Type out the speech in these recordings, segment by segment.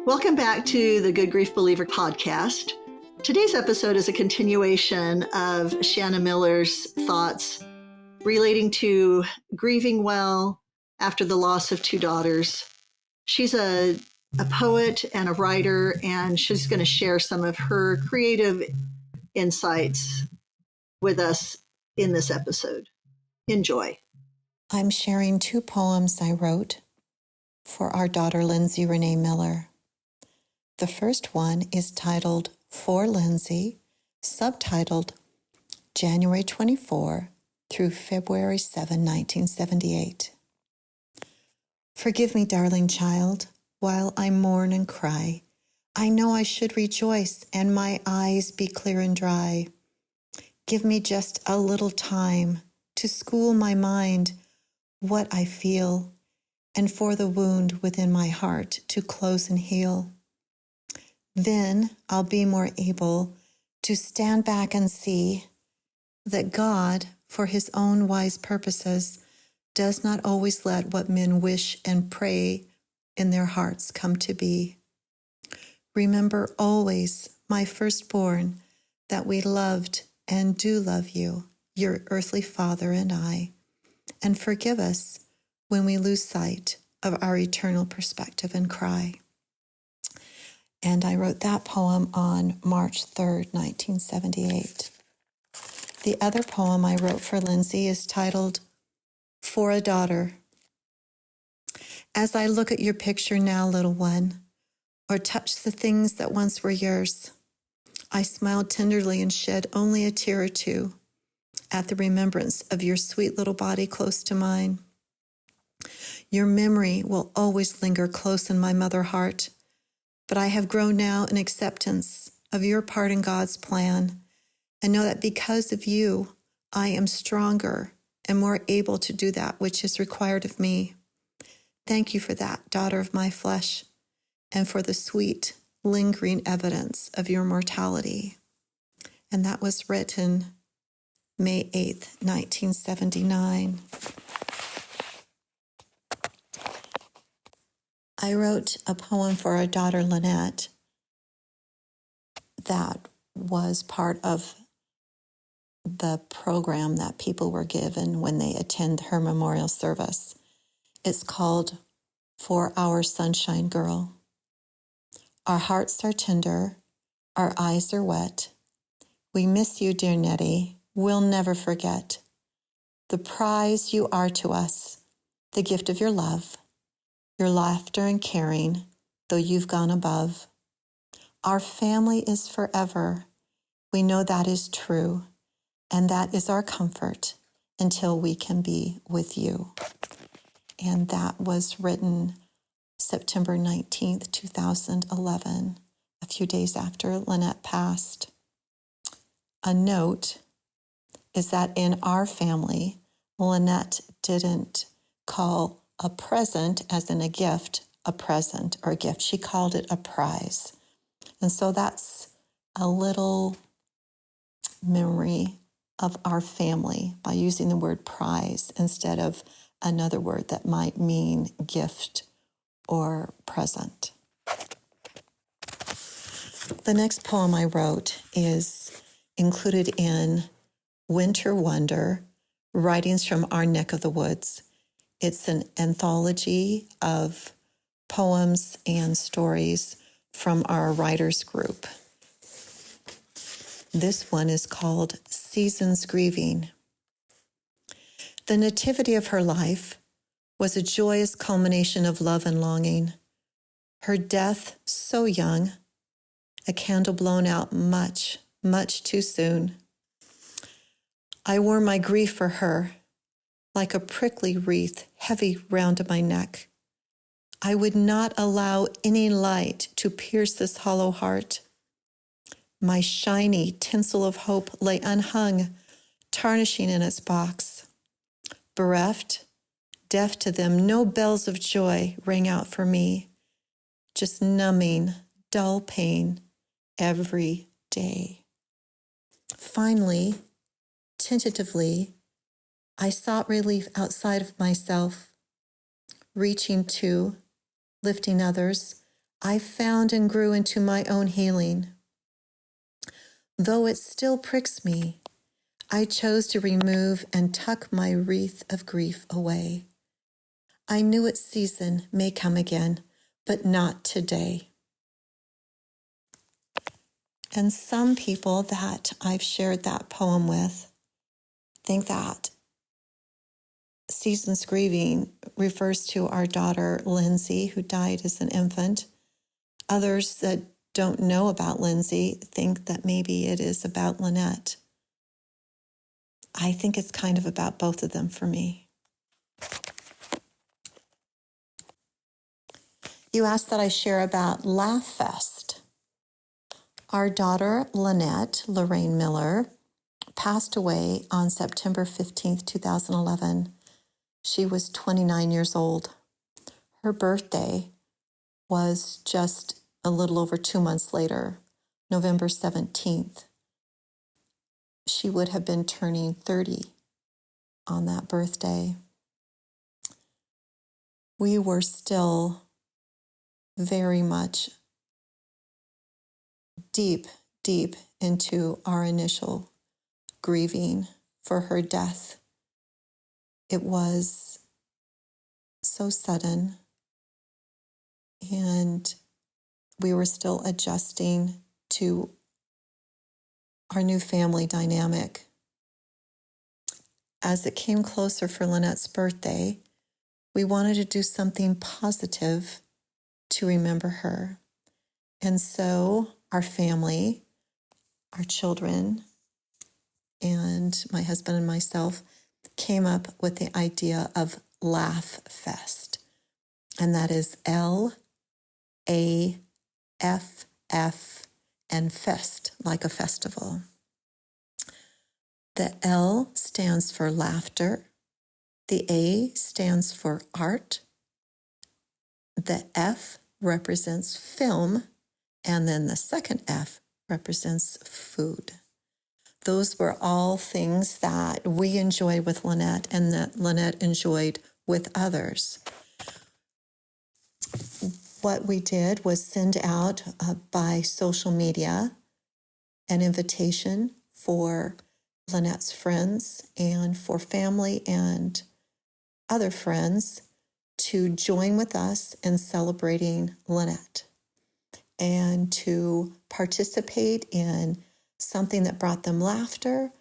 Welcome back to the Good Grief Believer podcast. Today's episode is a continuation of Shanna Miller's thoughts relating to grieving well after the loss of two daughters. She's a poet and a writer, and she's going to share some of her creative insights with us in this episode. Enjoy. I'm sharing two poems I wrote for our daughter, Lindsay Renee Miller. The first one is titled For Lindsay, subtitled January 24 through February 7, 1978. Forgive me, darling child, while I mourn and cry. I know I should rejoice and my eyes be clear and dry. Give me just a little time to school my mind what I feel, and for the wound within my heart to close and heal. Then I'll be more able to stand back and see that God, for his own wise purposes, does not always let what men wish and pray in their hearts come to be. Remember always, my firstborn, that we loved and do love you, your earthly father and I, and forgive us when we lose sight of our eternal perspective and cry. And I wrote that poem on March 3rd, 1978. The other poem I wrote for Lindsay is titled For a Daughter. As I look at your picture now, little one, or touch the things that once were yours, I smiled tenderly and shed only a tear or two at the remembrance of your sweet little body close to mine. Your memory will always linger close in my mother heart, but I have grown now in acceptance of your part in God's plan, and know that because of you, I am stronger and more able to do that which is required of me. Thank you for that, daughter of my flesh, and for the sweet, lingering evidence of your mortality. And that was written May 8th, 1979. I wrote a poem for our daughter, Lynette, that was part of the program that people were given when they attend her memorial service. It's called For Our Sunshine Girl. Our hearts are tender, our eyes are wet. We miss you, dear Nettie, we'll never forget. The prize you are to us, the gift of your love, your laughter and caring, though you've gone above. Our family is forever. We know that is true, and that is our comfort until we can be with you. And that was written September 19th, 2011, a few days after Lynette passed. A note is that in our family, Lynette didn't call a present, as in a gift, a present or a gift. She called it a prize. And so that's a little memory of our family by using the word prize instead of another word that might mean gift or present. The next poem I wrote is included in Winter Wonder, Writings from Our Neck of the Woods. It's an anthology of poems and stories from our writers group. This one is called Seasons Grieving. The nativity of her life was a joyous culmination of love and longing. Her death so young, a candle blown out much, much too soon. I wore my grief for her, like a prickly wreath heavy round my neck. I would not allow any light to pierce this hollow heart. My shiny tinsel of hope lay unhung, tarnishing in its box. Bereft, deaf to them, no bells of joy rang out for me, just numbing, dull pain every day. Finally, tentatively, I sought relief outside of myself, reaching to, lifting others, I found and grew into my own healing. Though it still pricks me, I chose to remove and tuck my wreath of grief away. I knew its season may come again, but not today. And some people that I've shared that poem with think that Seasons Grieving refers to our daughter, Lindsay, who died as an infant. Others that don't know about Lindsay think that maybe it is about Lynette. I think it's kind of about both of them for me. You asked that I share about LAFF Fest. Our daughter, Lorraine Miller, passed away on September 15th, 2011. She was 29 years old. Her birthday was just a little over 2 months later, November 17th. She would have been turning 30 on that birthday. We were still very much deep into our initial grieving for her death. It was so sudden, and we were still adjusting to our new family dynamic. As it came closer for Lynette's birthday, we wanted to do something positive to remember her. And so our family, our children, and my husband and myself came up with the idea of LAFF Fest. And that is LAFF and fest, like a festival. The L stands for laughter. The A stands for art. The F represents film. And then the second F represents food. Those were all things that we enjoyed with Lynette and that Lynette enjoyed with others. What we did was send out by social media an invitation for Lynette's friends and for family and other friends to join with us in celebrating Lynette and to participate in something that brought them laughter,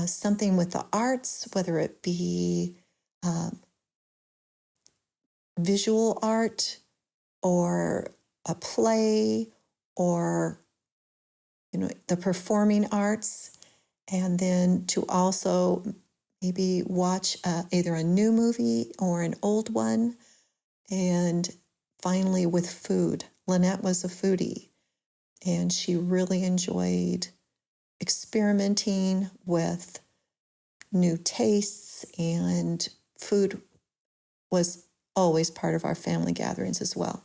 something with the arts, whether it be visual art or a play or the performing arts, and then to also maybe watch either a new movie or an old one, and finally with food. Lynette was a foodie, and she really enjoyed experimenting with new tastes, and food was always part of our family gatherings as well.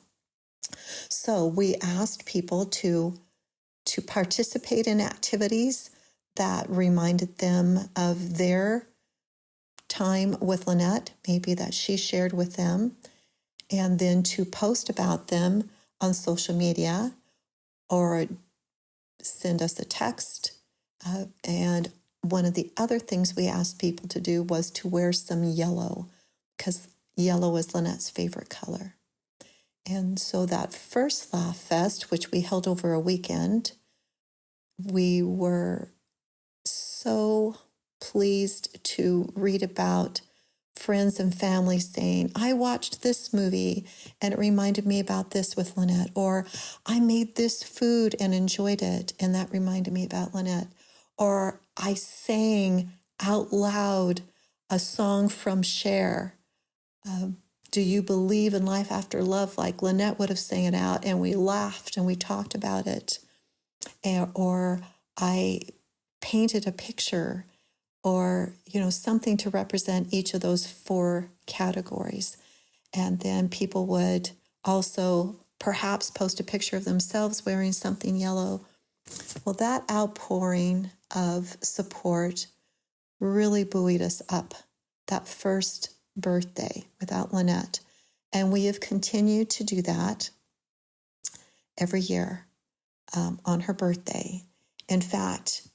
So we asked people to participate in activities that reminded them of their time with Lynette, maybe that she shared with them, and then to post about them on social media or send us a text. And one of the other things we asked people to do was to wear some yellow, because yellow is Lynette's favorite color. And so that first LAFF Fest, which we held over a weekend, we were so pleased to read about friends and family saying, I watched this movie and it reminded me about this with Lynette, or I made this food and enjoyed it and that reminded me about Lynette, or I sang out loud a song from Cher. Do you believe in life after love? Like Lynette would have sang it out, and we laughed and we talked about it. Or I painted a picture, or something to represent each of those 4 categories. And then people would also perhaps post a picture of themselves wearing something yellow. Well, that outpouring of support really buoyed us up that first birthday without Lynette. And we have continued to do that. every year on her birthday. In fact,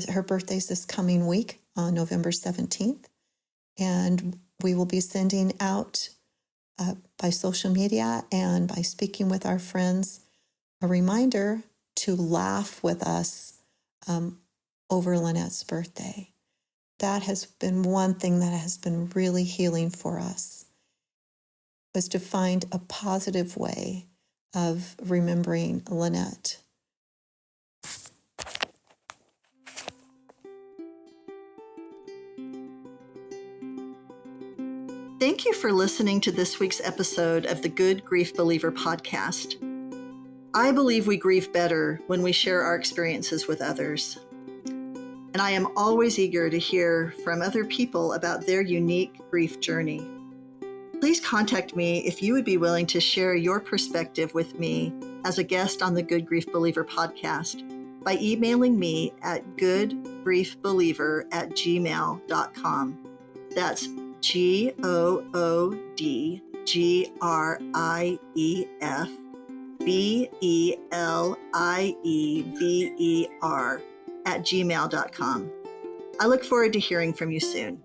her birthday's this coming week on November 17th, and we will be sending out by social media and by speaking with our friends a reminder to laugh with us over Lynette's birthday. That has been one thing that has been really healing for us, was to find a positive way of remembering Lynette. Thank you for listening to this week's episode of the Good Grief Believer podcast. I believe we grieve better when we share our experiences with others. And I am always eager to hear from other people about their unique grief journey. Please contact me if you would be willing to share your perspective with me as a guest on the Good Grief Believer podcast by emailing me at goodgriefbeliever@gmail.com. That's GOODGRIEFBELIEVER @gmail.com. I look forward to hearing from you soon.